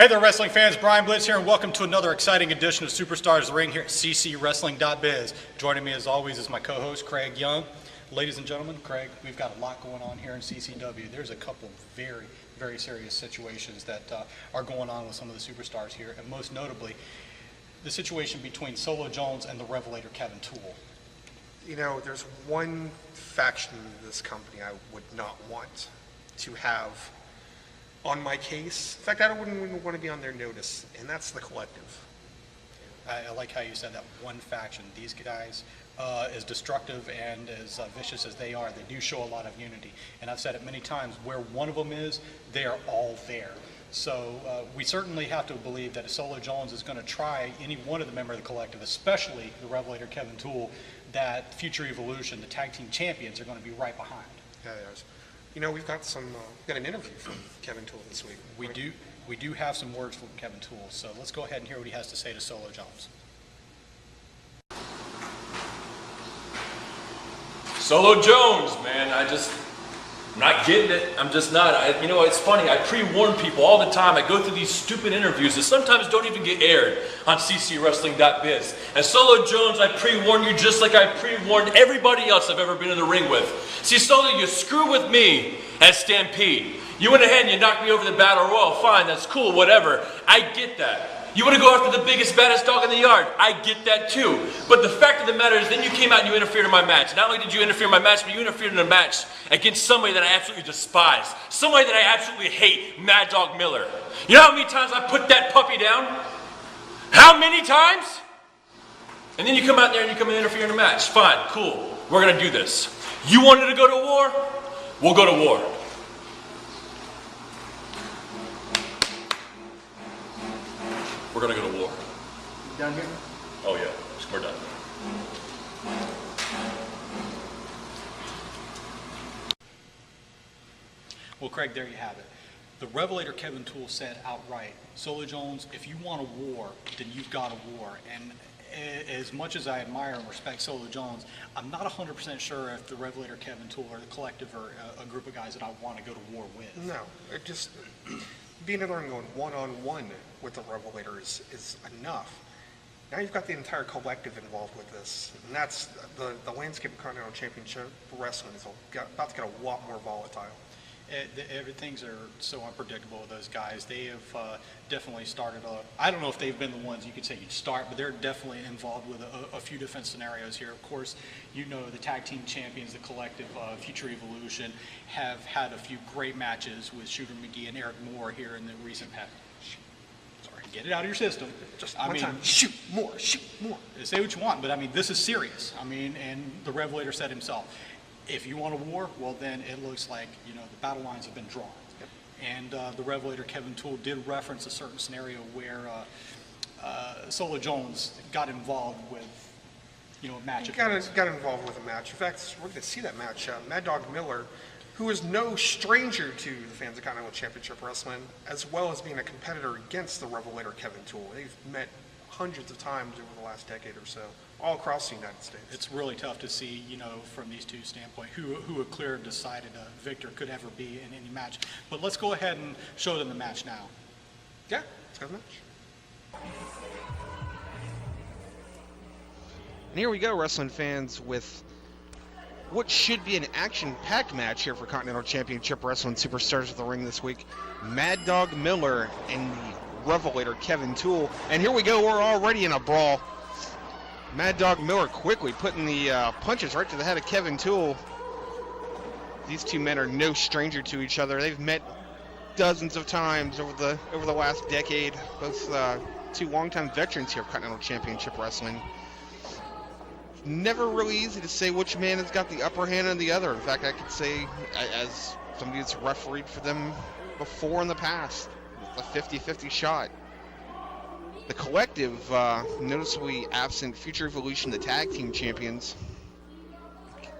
Hey there, wrestling fans. Brian Blitz here, and welcome to another exciting edition of Superstars of the Ring here at ccwrestling.biz. Joining me, as always, is my co-host, Craig Young. Ladies and gentlemen, Craig, we've got a lot going on here in CCW. There's a couple very, very serious situations that are going on with some of the superstars here, and most notably, the situation between Solo Jones and the Revelator, Kevin Toole. You know, there's one faction in this company I would not want to have on my case. In fact, I wouldn't even want to be on their notice, and that's the Collective. I like how you said that, one faction. These guys, as destructive and as vicious as they are, they do show a lot of unity. And I've said it many times, where one of them is, they are all there. So we certainly have to believe that if Solo Jones is going to try any one of the members of the Collective, especially the Revelator Kevin Toole, that Future Evolution, the tag team champions, are going to be right behind. Yeah, yes. You know, we've got an interview from Kevin Toole this week. We do have some words from Kevin Toole, so let's go ahead and hear what he has to say to Solo Jones. Solo Jones, man, I'm not getting it. I'm just not. You know, it's funny. I pre-warn people all the time. I go through these stupid interviews that sometimes don't even get aired on ccwrestling.biz. And Solo Jones, I pre-warn you just like I pre-warned everybody else I've ever been in the ring with. See, Solo, you screw with me at Stampede. You went ahead and you knocked me over the Battle Royal. Fine, that's cool, whatever. I get that. You want to go after the biggest, baddest dog in the yard. I get that too. But the fact of the matter is, then you came out and you interfered in my match. Not only did you interfere in my match, but you interfered in a match against somebody that I absolutely despise. Somebody that I absolutely hate, Mad Dog Miller. You know how many times I put that puppy down? How many times? And then you come out there and you come and interfere in a match. Fine, cool. We're going to do this. You wanted to go to war? We'll go to war. We're going to go to war. Down here? Oh yeah, we're done. Well, Craig, there you have it. The Revelator Kevin Toole said outright, Solo Jones, if you want a war, then you've got a war. And as much as I admire and respect Solo Jones, I'm not 100% sure if the Revelator Kevin Toole or the Collective are a group of guys that I want to go to war with. No, it just being in the ring going one-on-one with the Revelator is enough. Now you've got the entire Collective involved with this, and that's the landscape of Continental Championship Wrestling is about to get a lot more volatile. Things are so unpredictable with those guys. They have definitely started I don't know if they've been the ones you could say you'd start, but they're definitely involved with a few different scenarios here. Of course, you know the tag team champions, the Collective, Future Evolution, have had a few great matches with Shooter McGee and Eric Moore here in the recent past. Sorry, get it out of your system. Just one time, shoot more. Say what you want, but I mean, this is serious. I mean, and the Revelator said himself, if you want a war, well then it looks like, you know, the battle lines have been drawn. Yep. And the Revelator Kevin Toole did reference a certain scenario where Solo Jones got involved with, you know, a match. He got involved with a match. In fact, we're going to see that match. Mad Dog Miller, who is no stranger to the fans of Continental Championship Wrestling, as well as being a competitor against the Revelator Kevin Toole. They've met hundreds of times over the last decade or so, all across the United States. It's really tough to see, you know, from these two standpoints, who a clear decided victor could ever be in any match. But let's go ahead and show them the match now. Yeah, let's go to the match. And here we go, wrestling fans, with what should be an action-packed match here for Continental Championship Wrestling Superstars of the Ring this week. Mad Dog Miller and the Revelator Kevin Toole. And here we go, we're already in a brawl. Mad Dog Miller quickly putting the punches right to the head of Kevin Toole. These two men are no stranger to each other. They've met dozens of times over the last decade. Both two longtime veterans here of Continental Championship Wrestling. Never really easy to say which man has got the upper hand on the other. In fact, I could say, as somebody that's refereed for them before in the past, a 50-50 shot. The Collective, noticeably absent Future Evolution, the tag team champions.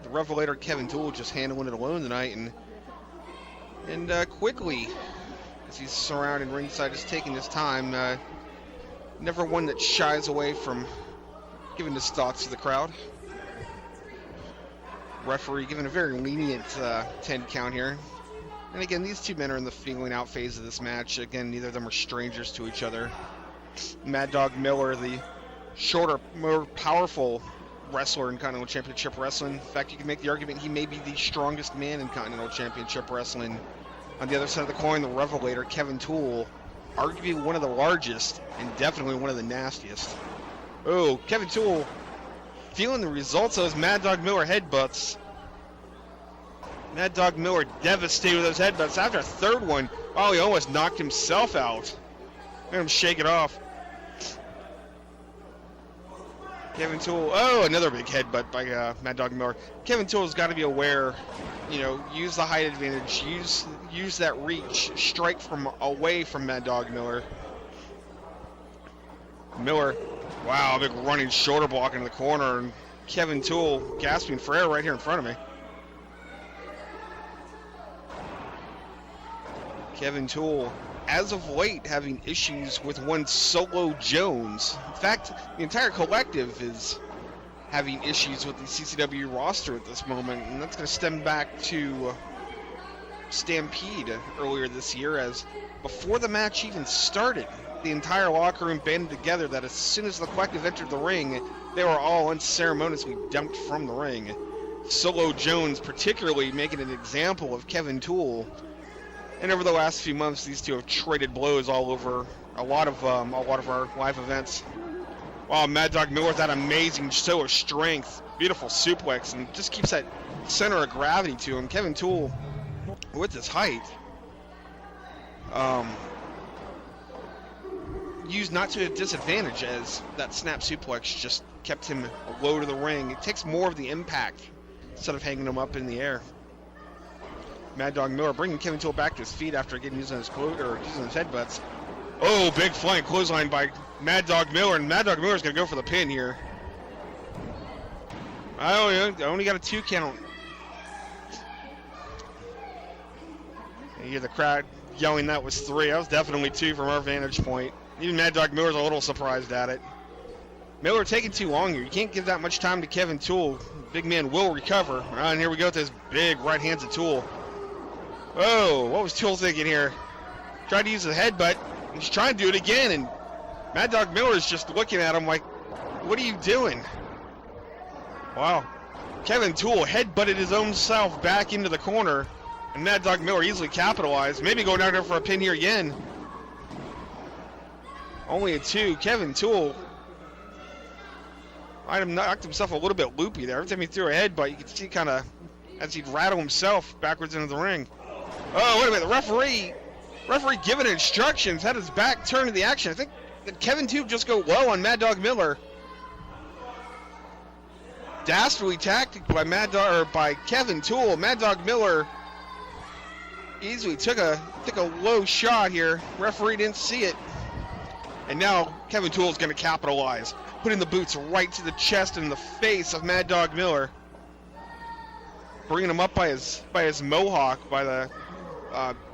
The Revelator Kevin Toole just handling it alone tonight, and quickly, as he's surrounded ringside, just taking his time. Never one that shies away from giving his thoughts to the crowd. Referee giving a very lenient 10 count here. And again, these two men are in the feeling out phase of this match. Again, neither of them are strangers to each other. Mad Dog Miller, the shorter, more powerful wrestler in Continental Championship Wrestling. In fact, you can make the argument he may be the strongest man in Continental Championship Wrestling. On the other side of the coin, the Revelator, Kevin Toole, arguably one of the largest and definitely one of the nastiest. Oh, Kevin Toole feeling the results of those Mad Dog Miller headbutts. Mad Dog Miller devastated with those headbutts. After a third one, wow, he almost knocked himself out. Let him shake it off. Kevin Toole, oh, another big headbutt by Mad Dog Miller. Kevin Toole's got to be aware, you know, use the height advantage, use that reach, strike from away from Mad Dog Miller. Miller, wow, big running shoulder block into the corner, and Kevin Toole gasping for air right here in front of me. Kevin Toole, as of late, having issues with one Solo Jones. In fact, the entire collective is having issues with the CCW roster at this moment, and that's going to stem back to Stampede earlier this year, as before the match even started, the entire locker room banded together that as soon as the collective entered the ring, they were all unceremoniously dumped from the ring. Solo Jones particularly making an example of Kevin Toole. And over the last few months, these two have traded blows all over a lot of our live events. Wow, Mad Dog Miller with that amazing show of strength, beautiful suplex, and just keeps that center of gravity to him. Kevin Toole, with his height, used not to a disadvantage, as that snap suplex just kept him low to the ring. It takes more of the impact instead of hanging him up in the air. Mad Dog Miller bringing Kevin Toole back to his feet after getting using his headbutts. Oh, big flying clothesline by Mad Dog Miller, and Mad Dog Miller's going to go for the pin here. I only got a 2 count. You hear the crowd yelling that was 3. That was definitely 2 from our vantage point. Even Mad Dog Miller's a little surprised at it. Miller taking too long here. You can't give that much time to Kevin Toole. Big man will recover. And here we go with this big right hands of Toole. Oh, what was Toole thinking here? Tried to use the headbutt. He's trying to do it again, and Mad Dog Miller is just looking at him like, what are you doing? Wow. Kevin Toole headbutted his own self back into the corner, and Mad Dog Miller easily capitalized. Maybe going down there for a pin here again. Only a 2. Kevin Toole might have knocked himself a little bit loopy there. Every time he threw a headbutt, you could see kind of as he'd rattle himself backwards into the ring. Oh, wait a minute. The referee giving instructions, had his back turned to the action. I think that Kevin Toole just go low on Mad Dog Miller. Dastardly tactic by Kevin Toole. Mad Dog Miller easily took a low shot here. Referee didn't see it. And now Kevin Toole is going to capitalize, putting the boots right to the chest and the face of Mad Dog Miller. Bringing him up by his mohawk, by the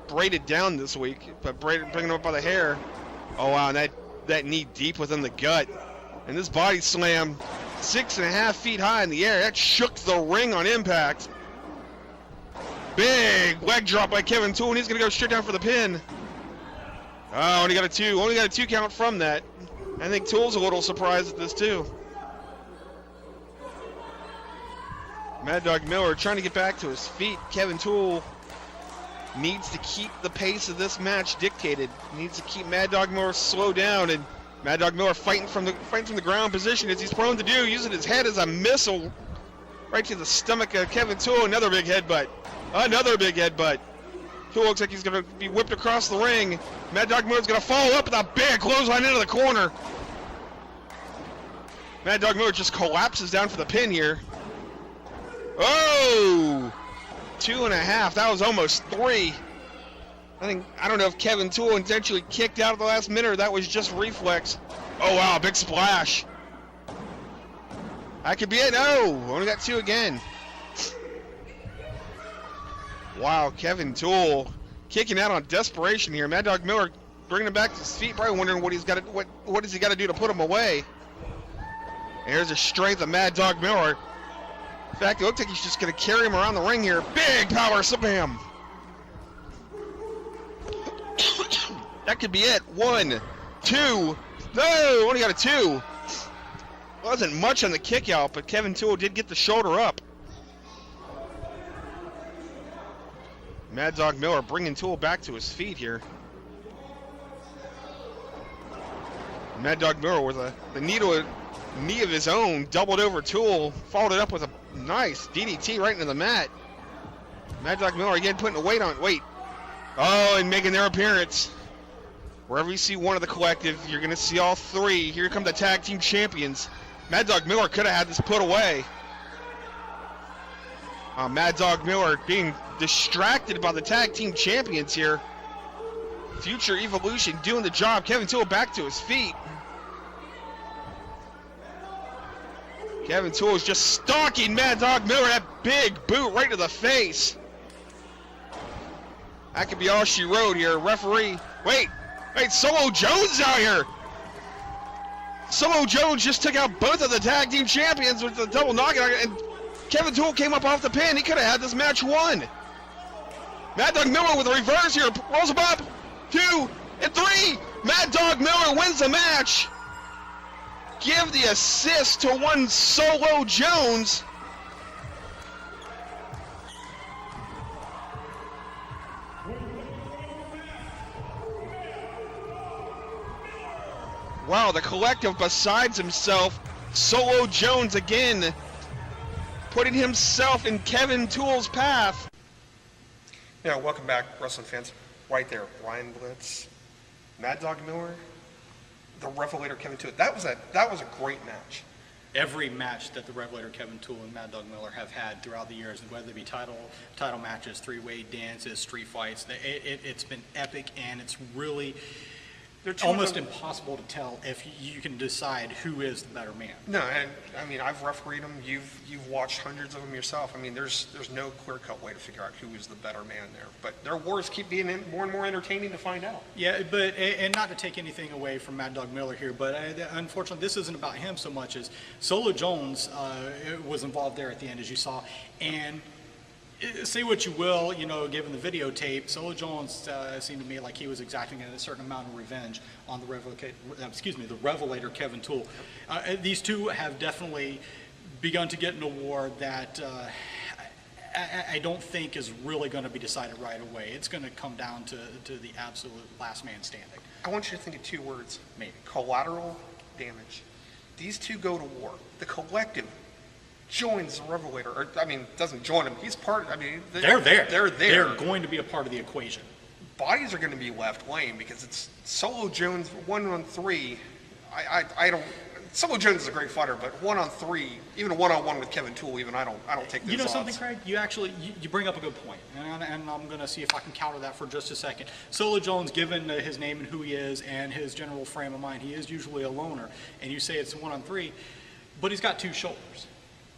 braided down this week, but bringing him up by the hair. Oh wow, and that knee deep within the gut, and this body slam 6.5 feet high in the air. That shook the ring on impact. Big leg drop by Kevin Toole, and he's gonna go straight down for the pin. Oh, only got a 2 count from that. I think Toole's a little surprised at this too. Mad Dog Miller trying to get back to his feet. Kevin Toole needs to keep the pace of this match dictated. Needs to keep Mad Dog Miller slow down, and Mad Dog Miller fighting from the ground position as he's prone to do, using his head as a missile right to the stomach of Kevin Toole. Another big headbutt. Toole looks like he's going to be whipped across the ring. Mad Dog Miller's going to follow up with a big clothesline into the corner. Mad Dog Miller just collapses down for the pin here. Oh! 2.5. That was almost 3. I don't know if Kevin Toole intentionally kicked out at the last minute or that was just reflex. Oh wow, big splash. That could be it. No, only got 2 again. Wow, Kevin Toole kicking out on desperation here. Mad Dog Miller bringing him back to his feet, probably wondering what does he got to do to put him away. And here's the strength of Mad Dog Miller. In fact, it looks like he's just going to carry him around the ring here. Big power slam. That could be it. 1, 2. No, only got a 2. Wasn't much on the kick out, but Kevin Toole did get the shoulder up. Mad Dog Miller bringing Toole back to his feet here. Mad Dog Miller with the knee of his own, doubled over Toole, followed it up with a nice DDT right into the mat. Mad Dog Miller again putting the weight on. Oh, and making their appearance. Wherever you see one of the collective, you're going to see all three. Here come the tag team champions. Mad Dog Miller could have had this put away. Mad Dog Miller being distracted by the tag team champions here. Future Evolution doing the job. Kevin Toole back to his feet. Kevin Toole is just stalking Mad Dog Miller. That big boot right to the face. That could be all she wrote here. Referee. Wait, Solo Jones out here. Solo Jones just took out both of the tag team champions with the double knockout, and Kevin Toole came up off the pin. He could have had this match won. Mad Dog Miller with a reverse here. Rolls him up. 2 and 3. Mad Dog Miller wins the match. Give the assist to one Solo Jones. Wow, the collective besides himself, Solo Jones again, putting himself in Kevin Toole's path. Yeah, welcome back, wrestling fans. Right there, Ryan Blitz, Mad Dog Miller, the Revelator Kevin Toole. That was a great match. Every match that the Revelator Kevin Toole and Mad Dog Miller have had throughout the years, whether it be title matches, three-way dances, street fights, it's been epic, and it's really almost impossible to tell if you can decide who is the better man. No, and I mean, I've refereed them. You've watched hundreds of them yourself. I mean, there's no clear-cut way to figure out who is the better man there. But their wars keep being more and more entertaining to find out. Yeah, but and not to take anything away from Mad Dog Miller here, but unfortunately, this isn't about him so much as Solo Jones was involved there at the end, as you saw, and. Say what you will, given the videotape, Solo Jones seemed to me like he was exacting a certain amount of revenge on the Revelator Kevin Toole. These two have definitely begun to get in a war that I don't think is really going to be decided right away. It's going to come down to the absolute last man standing. I want you to think of 2 words. Maybe. Collateral damage. These two go to war. The collective joins the Revelator, or doesn't join him. He's part. They're there. They're there. They're going to be a part of the equation. Bodies are going to be left lame because it's Solo Jones 1-on-3. I don't. Solo Jones is a great fighter, but 1-on-3, even a 1-on-1 with Kevin Toole, I don't take those odds. Something, Craig? You actually you bring up a good point, and I'm going to see if I can counter that for just a second. Solo Jones, given his name and who he is and his general frame of mind, he is usually a loner, and you say it's 1-on-3, but he's got 2 shoulders.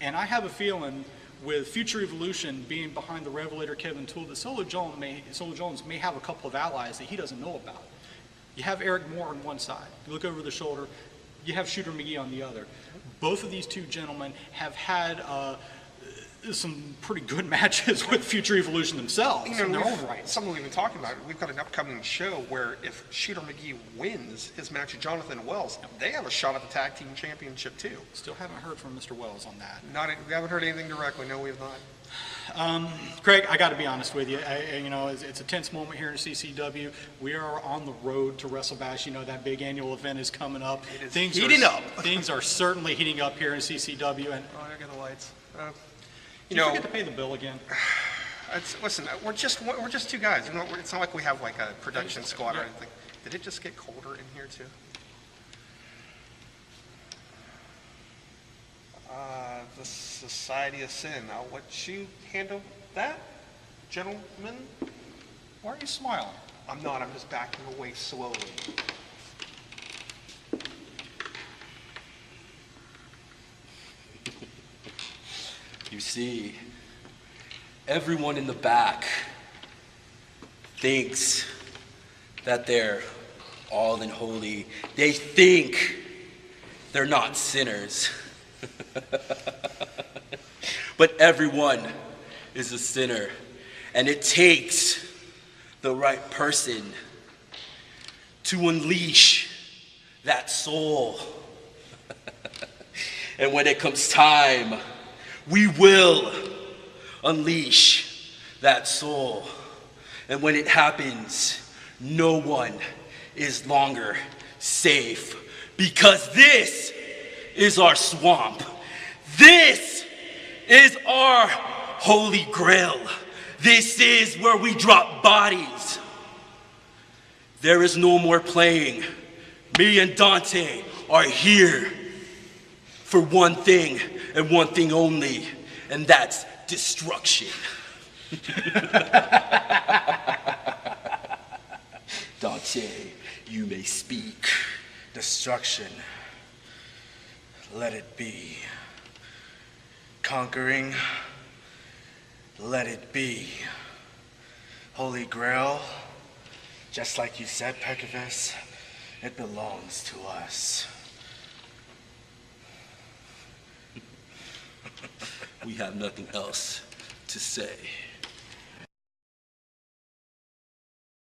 And I have a feeling with Future Evolution being behind the Revelator Kevin Toole that Solo Jones may have a couple of allies that he doesn't know about. You have Eric Moore on one side. You look over the shoulder, you have Shooter McGee on the other. Both of these 2 gentlemen have had some pretty good matches with Future Evolution themselves in their own right. Something we've been talking about. We've got an upcoming show where if Shooter McGee wins his match with Jonathan Wells, they have a shot at the tag team championship too. Still haven't heard from Mr. Wells on that. We haven't heard anything directly. No, we have not. Craig, I got to be honest with you. It's a tense moment here in CCW. We are on the road to WrestleBash. That big annual event is coming up. It is heating up. Things are certainly heating up here in CCW. And oh, there go the lights. Did you forget to pay the bill again? Listen, we're just 2 guys. It's not like we have like a production squad or anything. Did it just get colder in here too? The Society of Sin. I'll let you handle that, gentlemen. Why are you smiling? I'm not. I'm just backing away slowly. You see, everyone in the back thinks that they're all and holy. They think they're not sinners. But everyone is a sinner, and it takes the right person to unleash that soul. And when it comes time, we will unleash that soul. And when it happens, no one is longer safe, because this is our swamp. This is our holy grail. This is where we drop bodies. There is no more playing. Me and Dante are here for one thing and one thing only, and that's destruction. Dante, you may speak. Destruction. Let it be. Conquering. Let it be. Holy Grail. Just like you said, Pecavus, it belongs to us. We have nothing else to say.